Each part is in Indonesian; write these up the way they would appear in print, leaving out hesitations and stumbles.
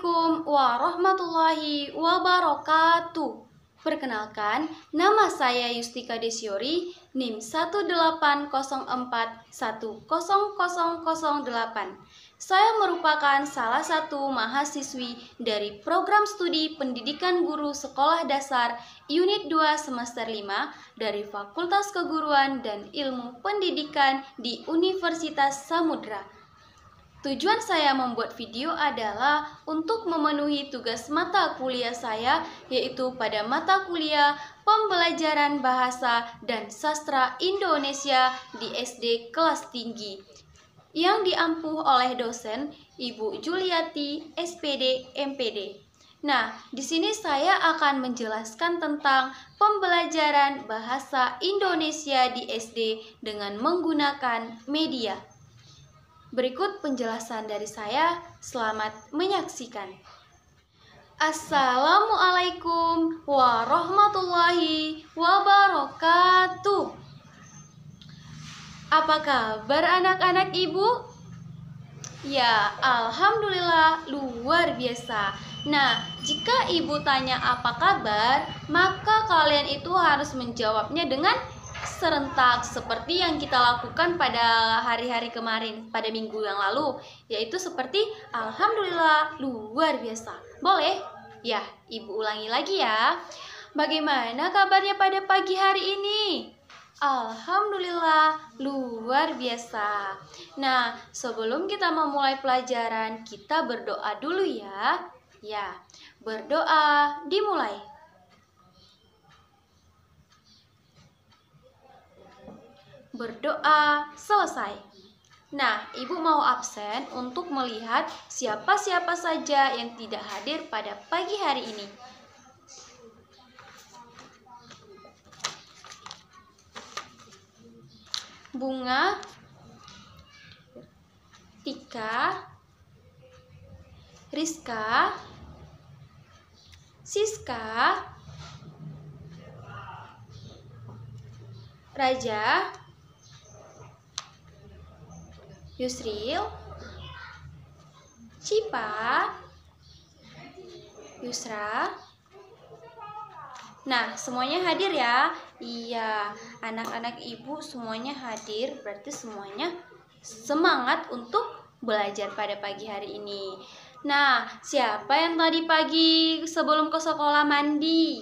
Assalamualaikum warahmatullahi wabarakatuh. Perkenalkan, nama saya Yustika Desiori, NIM 180410008. Saya merupakan salah satu mahasiswi dari program studi Pendidikan Guru Sekolah Dasar Unit 2 Semester 5 dari Fakultas Keguruan dan Ilmu Pendidikan di Universitas Samudra. Tujuan saya membuat video adalah untuk memenuhi tugas mata kuliah saya, yaitu pada mata kuliah Pembelajaran Bahasa dan Sastra Indonesia di SD kelas tinggi, yang diampuh oleh dosen Ibu Juliati, SPD, MPD. Nah, di sini saya akan menjelaskan tentang pembelajaran bahasa Indonesia di SD dengan menggunakan media. Berikut penjelasan dari saya, selamat menyaksikan. Assalamualaikum warahmatullahi wabarakatuh. Apa kabar anak-anak ibu? Ya, alhamdulillah luar biasa. Nah, jika ibu tanya apa kabar, maka kalian itu harus menjawabnya dengan serentak seperti yang kita lakukan pada hari-hari kemarin, pada minggu yang lalu, yaitu seperti alhamdulillah luar biasa. Boleh? Ya, ibu ulangi lagi ya. Bagaimana kabarnya pada pagi hari ini? Alhamdulillah luar biasa. Nah, sebelum kita memulai pelajaran, kita berdoa dulu ya. Ya, berdoa dimulai. Berdoa selesai. Nah, ibu mau absen untuk melihat siapa-siapa saja yang tidak hadir pada pagi hari ini. Bunga, Tika, Rizka, Siska, Raja, Yusril, Cipa, Yusra. Nah, semuanya hadir ya? Iya, anak-anak ibu semuanya hadir, berarti semuanya semangat untuk belajar pada pagi hari ini. Nah, siapa yang tadi pagi sebelum ke sekolah mandi?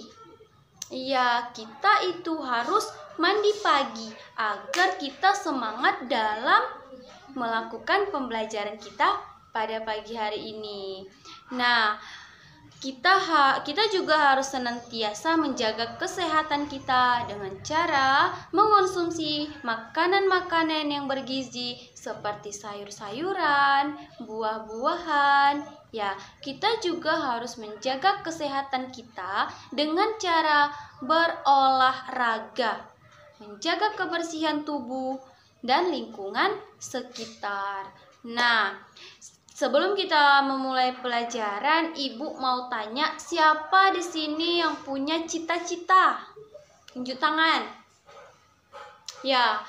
Iya, kita itu harus mandi pagi agar kita semangat dalam melakukan pembelajaran kita pada pagi hari ini. Nah, kita juga harus senantiasa menjaga kesehatan kita dengan cara mengonsumsi makanan-makanan yang bergizi seperti sayur-sayuran, buah-buahan. Ya, kita juga harus menjaga kesehatan kita dengan cara berolahraga, menjaga kebersihan tubuh dan lingkungan sekitar. Nah, sebelum kita memulai pelajaran, ibu mau tanya, siapa di sini yang punya cita-cita? Tunjuk tangan. Ya,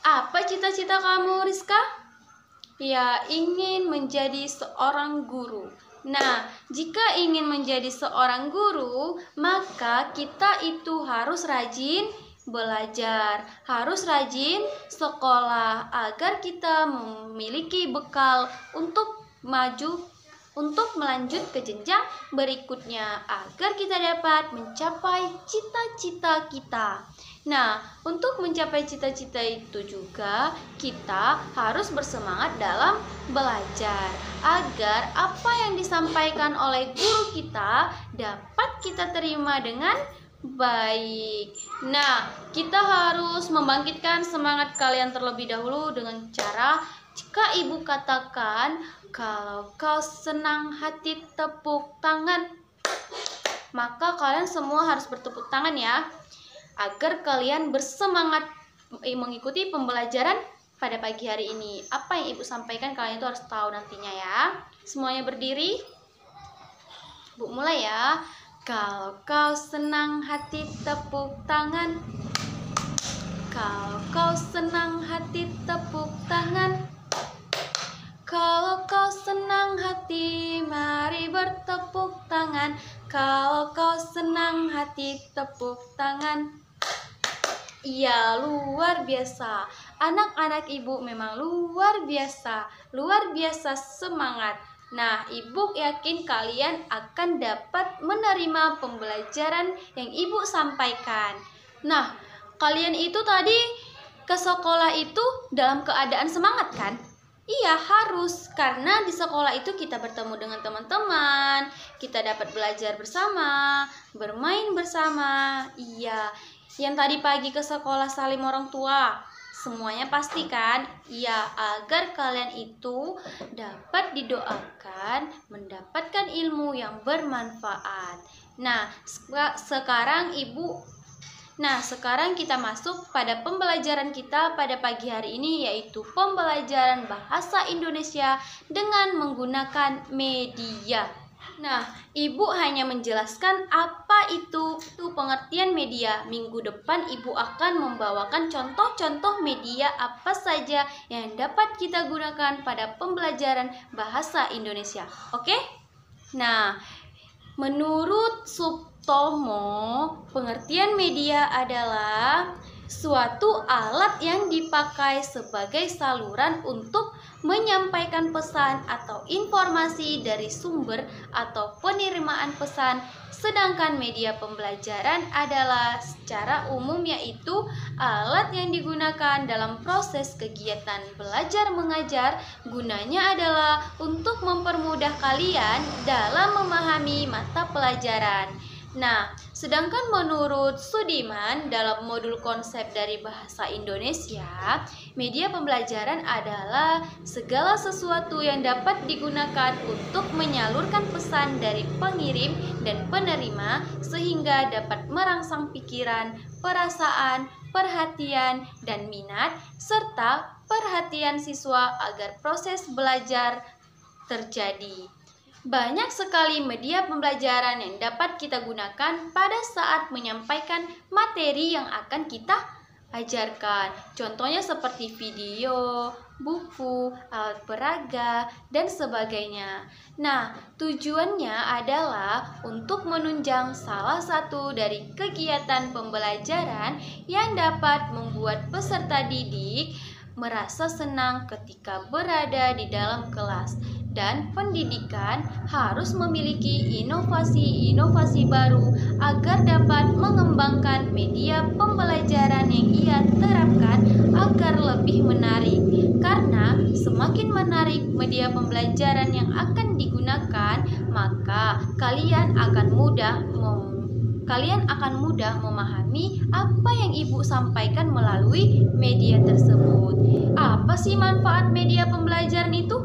apa cita-cita kamu, Rizka? Ya, ingin menjadi seorang guru. Nah, jika ingin menjadi seorang guru, maka kita itu harus rajin belajar, harus rajin sekolah agar kita memiliki bekal untuk melanjut ke jenjang berikutnya agar kita dapat mencapai cita-cita kita. Nah, untuk mencapai cita-cita itu juga kita harus bersemangat dalam belajar agar apa yang disampaikan oleh guru kita dapat kita terima dengan baik. Nah, kita harus membangkitkan semangat kalian terlebih dahulu dengan cara, jika ibu katakan, kalau kau senang hati tepuk tangan, maka kalian semua harus bertepuk tangan ya, agar kalian bersemangat mengikuti pembelajaran pada pagi hari ini. Apa yang ibu sampaikan kalian itu harus tahu nantinya ya. Semuanya berdiri. Bu mulai ya. Kalau kau senang hati tepuk tangan. Kalau kau senang hati tepuk tangan. Kalau kau senang hati mari bertepuk tangan. Kalau kau senang hati tepuk tangan. Iya, luar biasa. Anak-anak ibu memang luar biasa semangat. Nah, ibu yakin kalian akan dapat menerima pembelajaran yang ibu sampaikan. Nah, kalian itu tadi ke sekolah itu dalam keadaan semangat kan? Iya, harus, karena di sekolah itu kita bertemu dengan teman-teman, kita dapat belajar bersama, bermain bersama. Iya, yang tadi pagi ke sekolah salim orang tua, semuanya pasti kan? Iya, agar kalian itu dapat didoakan, mendapatkan ilmu yang bermanfaat. Nah, sekarang kita masuk pada pembelajaran kita pada pagi hari ini, yaitu pembelajaran bahasa Indonesia dengan menggunakan media. Nah, ibu hanya menjelaskan apa itu pengertian media. Minggu depan ibu akan membawakan contoh-contoh media apa saja yang dapat kita gunakan pada pembelajaran bahasa Indonesia. Oke? Nah, menurut Sutomo, pengertian media adalah suatu alat yang dipakai sebagai saluran untuk menyampaikan pesan atau informasi dari sumber atau penerimaan pesan. Sedangkan media pembelajaran adalah secara umum yaitu alat yang digunakan dalam proses kegiatan belajar mengajar. Gunanya adalah untuk mempermudah kalian dalam memahami mata pelajaran. Nah, sedangkan menurut Sudiman dalam modul konsep dari bahasa Indonesia, media pembelajaran adalah segala sesuatu yang dapat digunakan untuk menyalurkan pesan dari pengirim dan penerima sehingga dapat merangsang pikiran, perasaan, perhatian, dan minat serta perhatian siswa agar proses belajar terjadi. Banyak sekali media pembelajaran yang dapat kita gunakan pada saat menyampaikan materi yang akan kita ajarkan. Contohnya seperti video, buku, alat peraga, dan sebagainya. Nah, tujuannya adalah untuk menunjang salah satu dari kegiatan pembelajaran yang dapat membuat peserta didik merasa senang ketika berada di dalam kelas. Dan pendidikan harus memiliki inovasi-inovasi baru agar dapat mengembangkan media pembelajaran yang ia terapkan agar lebih menarik. Karena semakin menarik media pembelajaran yang akan digunakan, maka kalian akan mudah memahami apa yang ibu sampaikan melalui media tersebut. Apa sih manfaat media pembelajaran itu?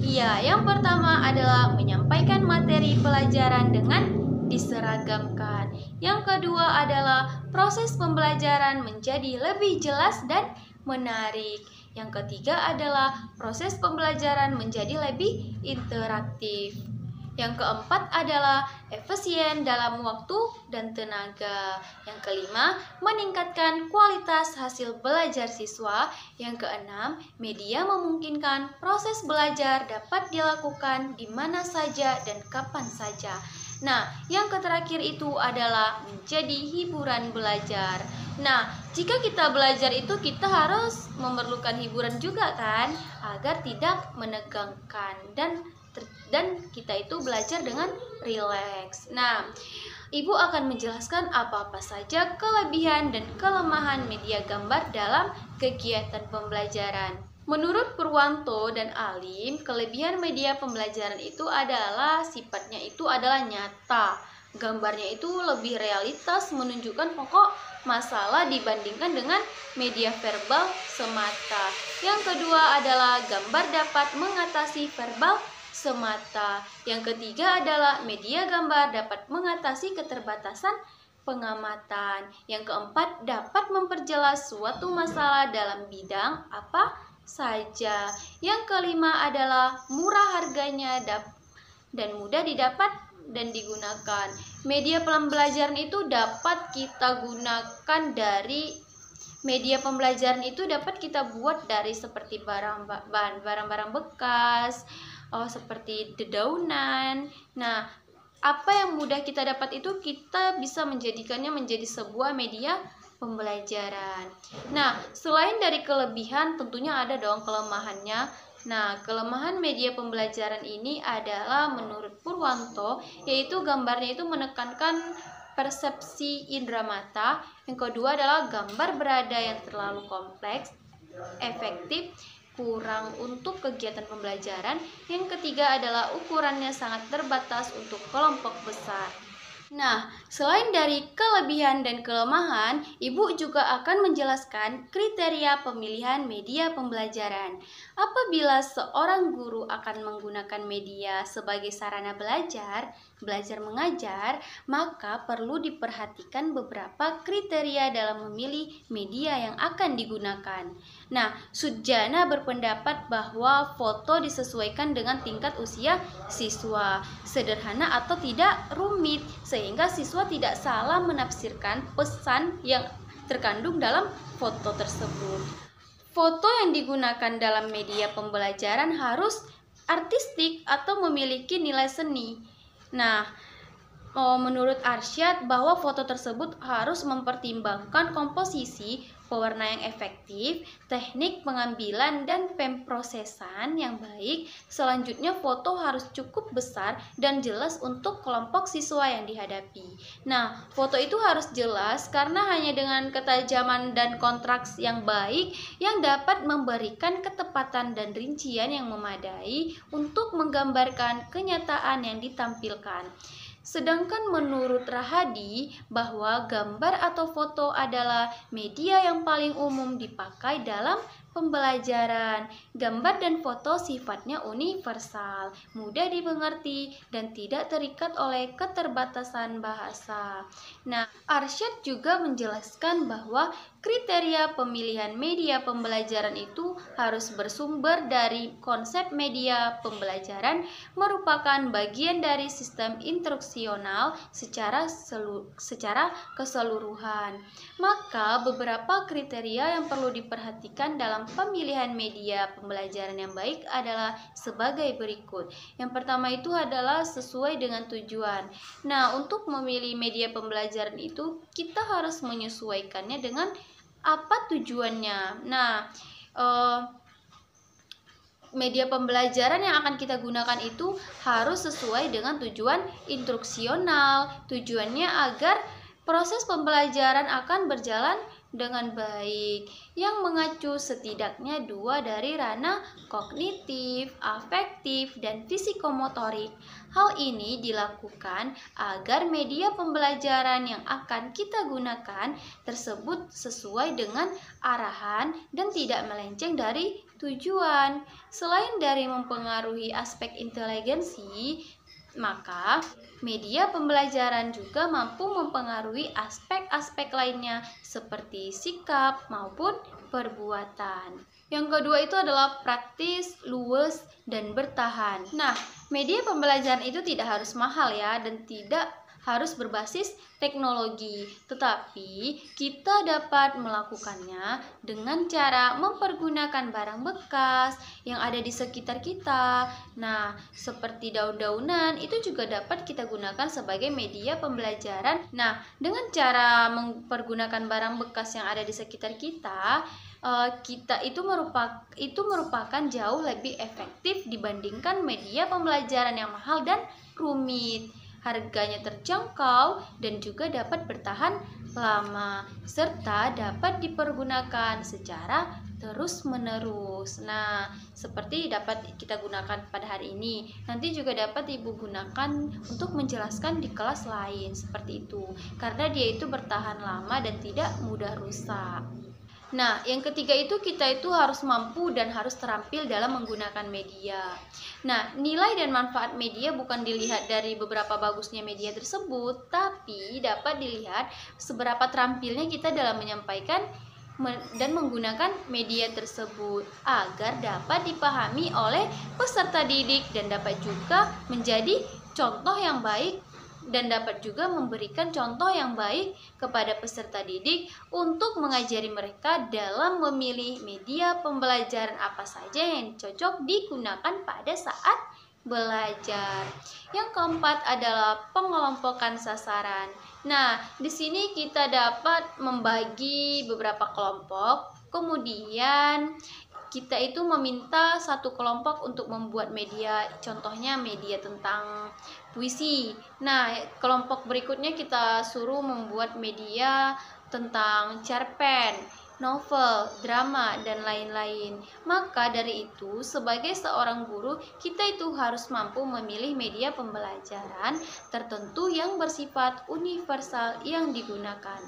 Iya, yang pertama adalah menyampaikan materi pelajaran dengan diseragamkan. Yang kedua adalah proses pembelajaran menjadi lebih jelas dan menarik. Yang ketiga adalah proses pembelajaran menjadi lebih interaktif. Yang keempat adalah efisien dalam waktu dan tenaga. Yang kelima, meningkatkan kualitas hasil belajar siswa. Yang keenam, media memungkinkan proses belajar dapat dilakukan di mana saja dan kapan saja. Nah, yang terakhir itu adalah menjadi hiburan belajar. Nah, jika kita belajar itu kita harus memerlukan hiburan juga kan, agar tidak menegangkan dan kita itu belajar dengan rileks. Nah, ibu akan menjelaskan apa-apa saja kelebihan dan kelemahan media gambar dalam kegiatan pembelajaran. Menurut Purwanto dan Alim, kelebihan media pembelajaran itu adalah sifatnya itu adalah nyata. Gambarnya itu lebih realitas, menunjukkan pokok masalah dibandingkan dengan media verbal semata. Yang kedua adalah gambar dapat mengatasi verbal semata. Yang ketiga adalah media gambar dapat mengatasi keterbatasan pengamatan. Yang keempat dapat memperjelas suatu masalah dalam bidang apa saja. Yang kelima adalah murah harganya dan mudah didapat dan digunakan. Media pembelajaran itu dapat kita gunakan dari media pembelajaran itu dapat kita buat dari seperti barang-barang bekas, seperti dedaunan. Nah, apa yang mudah kita dapat itu kita bisa menjadikannya menjadi sebuah media pembelajaran. Nah, selain dari kelebihan, tentunya ada dong kelemahannya. Nah, kelemahan media pembelajaran ini adalah menurut Purwanto, yaitu gambarnya itu menekankan persepsi indera mata. Yang kedua adalah gambar berada yang terlalu kompleks, efektif, kurang untuk kegiatan pembelajaran. Yang ketiga adalah ukurannya sangat terbatas untuk kelompok besar. Nah, selain dari kelebihan dan kelemahan, Ibu juga akan menjelaskan kriteria pemilihan media pembelajaran. Apabila seorang guru akan menggunakan media sebagai sarana belajar mengajar, maka perlu diperhatikan beberapa kriteria dalam memilih media yang akan digunakan. Nah, Sujana berpendapat bahwa foto disesuaikan dengan tingkat usia siswa, sederhana atau tidak rumit, sehingga siswa tidak salah menafsirkan pesan yang terkandung dalam foto tersebut. Foto yang digunakan dalam media pembelajaran harus artistik atau memiliki nilai seni. Nah, menurut Arsyad bahwa foto tersebut harus mempertimbangkan komposisi, pewarna yang efektif, teknik pengambilan dan pemrosesan yang baik. Selanjutnya, foto harus cukup besar dan jelas untuk kelompok siswa yang dihadapi. Nah, foto itu harus jelas karena hanya dengan ketajaman dan kontras yang baik yang dapat memberikan ketepatan dan rincian yang memadai untuk menggambarkan kenyataan yang ditampilkan. Sedangkan menurut Rahadi bahwa gambar atau foto adalah media yang paling umum dipakai dalam pembelajaran. Gambar dan foto sifatnya universal, mudah dimengerti, dan tidak terikat oleh keterbatasan bahasa. Nah, Arsyad juga menjelaskan bahwa kriteria pemilihan media pembelajaran itu harus bersumber dari konsep media pembelajaran merupakan bagian dari sistem instruksional secara keseluruhan. Maka beberapa kriteria yang perlu diperhatikan dalam pemilihan media pembelajaran yang baik adalah sebagai berikut. Yang pertama itu adalah sesuai dengan tujuan. Nah, untuk memilih media pembelajaran itu kita harus menyesuaikannya dengan apa tujuannya. Nah, media pembelajaran yang akan kita gunakan itu harus sesuai dengan tujuan instruksional. Tujuannya agar proses pembelajaran akan berjalan dengan baik, yang mengacu setidaknya 2 dari ranah kognitif, afektif, dan fisikomotorik. Hal ini dilakukan agar media pembelajaran yang akan kita gunakan tersebut sesuai dengan arahan dan tidak melenceng dari tujuan. Selain dari mempengaruhi aspek inteligensi, maka media pembelajaran juga mampu mempengaruhi aspek-aspek lainnya seperti sikap maupun perbuatan. Yang kedua itu adalah praktis, luwes, dan bertahan. Nah, media pembelajaran itu tidak harus mahal ya, dan tidak harus berbasis teknologi, tetapi kita dapat melakukannya dengan cara mempergunakan barang bekas yang ada di sekitar kita. Nah, seperti daun-daunan itu juga dapat kita gunakan sebagai media pembelajaran. Nah, dengan cara mempergunakan barang bekas yang ada di sekitar kita, itu merupakan jauh lebih efektif dibandingkan media pembelajaran yang mahal dan rumit. Harganya terjangkau dan juga dapat bertahan lama, serta dapat dipergunakan secara terus-menerus. Nah, seperti dapat kita gunakan pada hari ini, nanti juga dapat Ibu gunakan untuk menjelaskan di kelas lain, seperti itu. Karena dia itu bertahan lama dan tidak mudah rusak. Nah, yang ketiga itu kita itu harus mampu dan harus terampil dalam menggunakan media. Nah, nilai dan manfaat media bukan dilihat dari beberapa bagusnya media tersebut, tapi dapat dilihat seberapa terampilnya kita dalam menyampaikan dan menggunakan media tersebut agar dapat dipahami oleh peserta didik dan dapat juga menjadi contoh yang baik dan dapat juga memberikan contoh yang baik kepada peserta didik untuk mengajari mereka dalam memilih media pembelajaran apa saja yang cocok digunakan pada saat belajar. Yang keempat adalah pengelompokan sasaran. Nah, di sini kita dapat membagi beberapa kelompok, kemudian kita itu meminta satu kelompok untuk membuat media, contohnya media tentang puisi. Nah, kelompok berikutnya kita suruh membuat media tentang cerpen, novel, drama, dan lain-lain. Maka dari itu, sebagai seorang guru, kita itu harus mampu memilih media pembelajaran tertentu yang bersifat universal yang digunakan.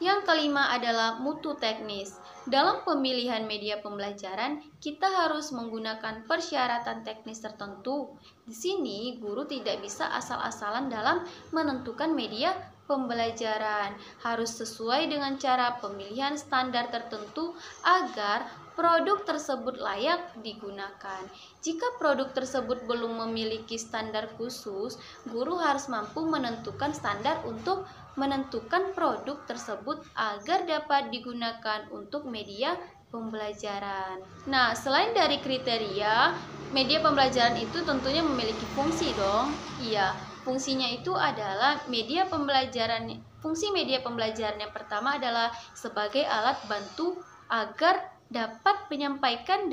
Yang kelima adalah mutu teknis. Dalam pemilihan media pembelajaran, kita harus menggunakan persyaratan teknis tertentu. Di sini, guru tidak bisa asal-asalan dalam menentukan media pembelajaran. Harus sesuai dengan cara pemilihan standar tertentu agar produk tersebut layak digunakan. Jika produk tersebut belum memiliki standar khusus, guru harus mampu menentukan standar untuk menentukan produk tersebut agar dapat digunakan untuk media pembelajaran. Nah, selain dari kriteria, media pembelajaran itu tentunya memiliki fungsi dong. Iya, fungsinya itu adalah media pembelajaran. Fungsi media pembelajaran yang pertama adalah sebagai alat bantu agar dapat menyampaikan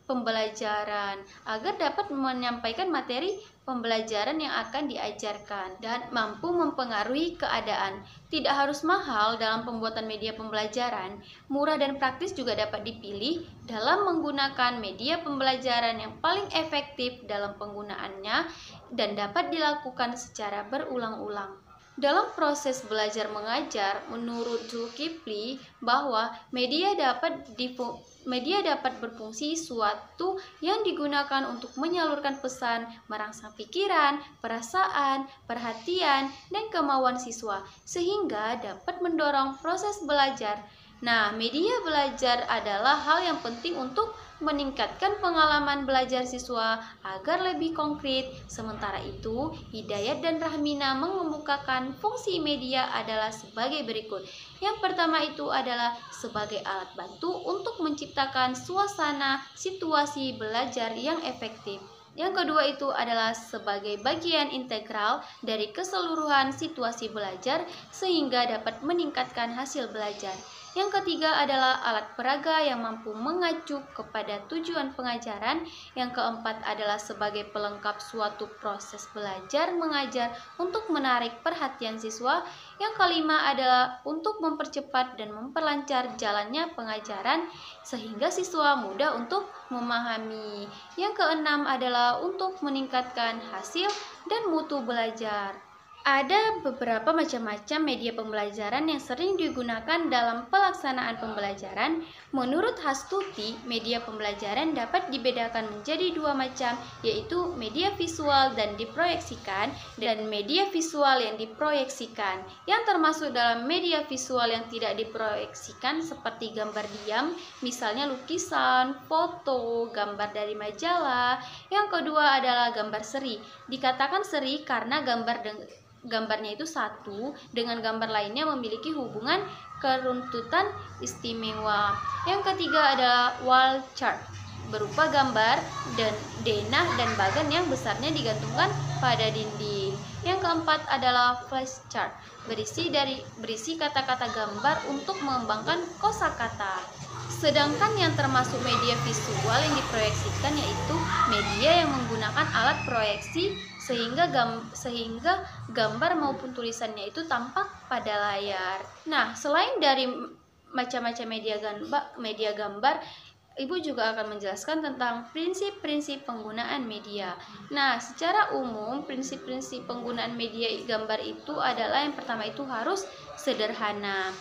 pembelajaran, agar dapat menyampaikan materi pembelajaran yang akan diajarkan dan mampu mempengaruhi keadaan. Tidak harus mahal dalam pembuatan media pembelajaran, murah dan praktis juga dapat dipilih dalam menggunakan media pembelajaran yang paling efektif dalam penggunaannya dan dapat dilakukan secara berulang-ulang. Dalam proses belajar mengajar, menurut Zulkifli bahwa media dapat berfungsi suatu yang digunakan untuk menyalurkan pesan, merangsang pikiran, perasaan, perhatian, dan kemauan siswa, sehingga dapat mendorong proses belajar. Nah, media belajar adalah hal yang penting untuk meningkatkan pengalaman belajar siswa agar lebih konkret. Sementara itu, Hidayat dan Rahmina mengemukakan fungsi media adalah sebagai berikut. Yang pertama itu adalah sebagai alat bantu untuk menciptakan suasana situasi belajar yang efektif. Yang kedua itu adalah sebagai bagian integral dari keseluruhan situasi belajar sehingga dapat meningkatkan hasil belajar. Yang ketiga adalah alat peraga yang mampu mengacu kepada tujuan pengajaran. Yang keempat adalah sebagai pelengkap suatu proses belajar mengajar untuk menarik perhatian siswa. Yang kelima adalah untuk mempercepat dan memperlancar jalannya pengajaran sehingga siswa mudah untuk memahami. Yang keenam adalah untuk meningkatkan hasil dan mutu belajar. Ada beberapa macam-macam media pembelajaran yang sering digunakan dalam pelaksanaan pembelajaran. Menurut Hastuti, media pembelajaran dapat dibedakan menjadi dua macam, yaitu media visual dan diproyeksikan, dan media visual yang diproyeksikan. Yang termasuk dalam media visual yang tidak diproyeksikan seperti gambar diam, misalnya lukisan, foto, gambar dari majalah. Yang kedua adalah gambar seri. Dikatakan seri karena gambarnya itu satu dengan gambar lainnya memiliki hubungan keruntutan istimewa. Yang ketiga adalah wall chart, berupa gambar dan denah dan bagan yang besarnya digantungkan pada dinding. Yang keempat adalah flash chart, berisi kata-kata gambar untuk mengembangkan kosakata. Sedangkan yang termasuk media visual yang diproyeksikan yaitu media yang menggunakan alat proyeksi sehingga gambar maupun tulisannya itu tampak pada layar. Nah, selain dari macam-macam media gambar, Ibu juga akan menjelaskan tentang prinsip-prinsip penggunaan media. Nah, secara umum prinsip-prinsip penggunaan media gambar itu adalah yang pertama itu harus sederhana.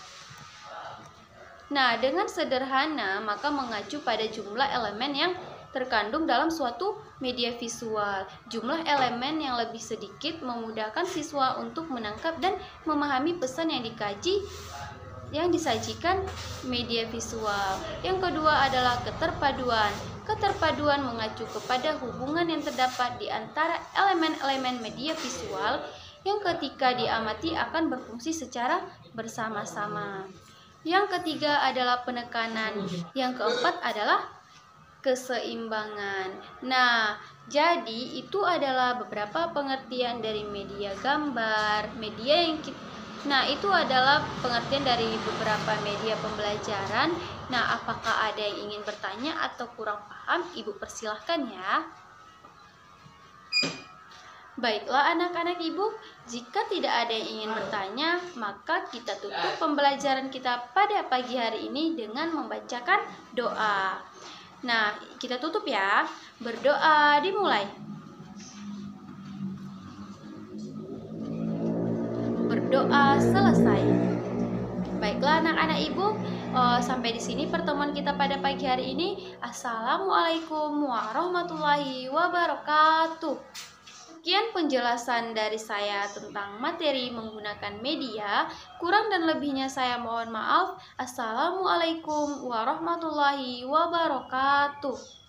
Nah, dengan sederhana maka mengacu pada jumlah elemen yang terkandung dalam suatu media visual. Jumlah elemen yang lebih sedikit memudahkan siswa untuk menangkap dan memahami pesan yang disajikan media visual. Yang kedua adalah keterpaduan. Keterpaduan mengacu kepada hubungan yang terdapat di antara elemen-elemen media visual yang ketika diamati akan berfungsi secara bersama-sama. Yang ketiga adalah penekanan. Yang keempat adalah keseimbangan. Nah, jadi itu adalah beberapa pengertian dari media gambar, Nah, itu adalah pengertian dari beberapa media pembelajaran. Nah, apakah ada yang ingin bertanya atau kurang paham? Ibu persilahkan ya. Baiklah anak-anak ibu, jika tidak ada yang ingin bertanya, maka kita tutup pembelajaran kita pada pagi hari ini dengan membacakan doa. Nah, kita tutup ya. Berdoa dimulai. Berdoa selesai. Baiklah anak-anak ibu, sampai di sini pertemuan kita pada pagi hari ini. Assalamualaikum warahmatullahi wabarakatuh. Sekian penjelasan dari saya tentang materi menggunakan media. Kurang dan lebihnya saya mohon maaf. Assalamualaikum warahmatullahi wabarakatuh.